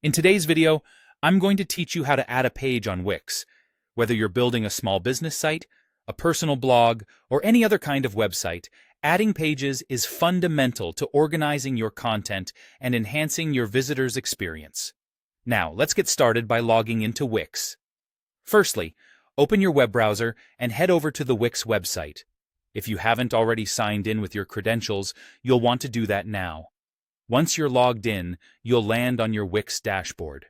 In today's video, I'm going to teach you how to add a page on Wix. Whether you're building a small business site, a personal blog, or any other kind of website, adding pages is fundamental to organizing your content and enhancing your visitors' experience. Now, let's get started by logging into Wix. Firstly, open your web browser and head over to the Wix website. If you haven't already signed in with your credentials, you'll want to do that now. Once you're logged in, you'll land on your Wix dashboard.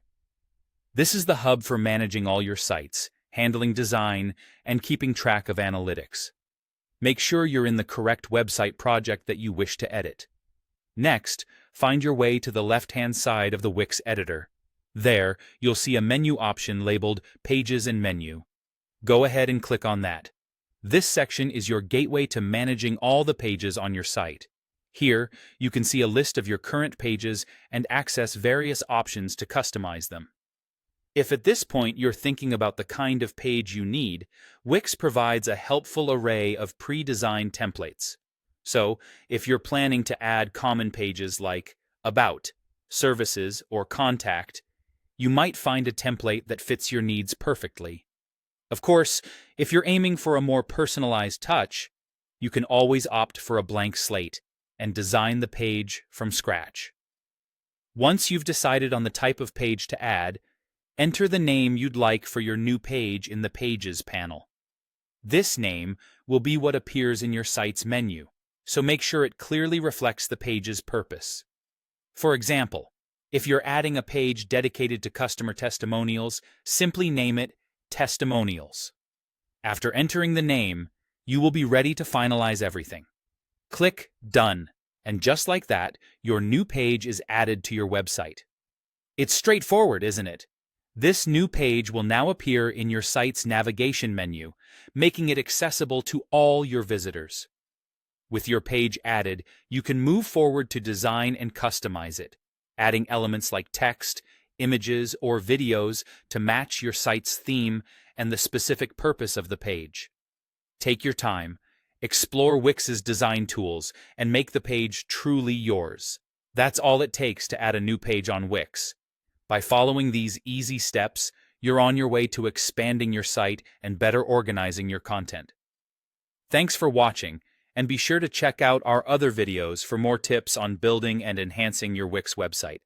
This is the hub for managing all your sites, handling design, and keeping track of analytics. Make sure you're in the correct website project that you wish to edit. Next, find your way to the left-hand side of the Wix editor. There, you'll see a menu option labeled Pages and Menu. Go ahead and click on that. This section is your gateway to managing all the pages on your site. Here, you can see a list of your current pages and access various options to customize them. If at this point you're thinking about the kind of page you need, Wix provides a helpful array of pre-designed templates. So, if you're planning to add common pages like About, Services, or Contact, you might find a template that fits your needs perfectly. Of course, if you're aiming for a more personalized touch, you can always opt for a blank slate and design the page from scratch. Once you've decided on the type of page to add, enter the name you'd like for your new page in the Pages panel. This name will be what appears in your site's menu, so make sure it clearly reflects the page's purpose. For example, if you're adding a page dedicated to customer testimonials, simply name it Testimonials. After entering the name, you will be ready to finalize everything. Click Done, and just like that, your new page is added to your website. It's straightforward, isn't it? This new page will now appear in your site's navigation menu, making it accessible to all your visitors. With your page added, you can move forward to design and customize it, adding elements like text, images, or videos to match your site's theme and the specific purpose of the page. Take your time, explore Wix's design tools, and make the page truly yours. That's all it takes to add a new page on Wix. By following these easy steps, you're on your way to expanding your site and better organizing your content. Thanks for watching, and be sure to check out our other videos for more tips on building and enhancing your Wix website.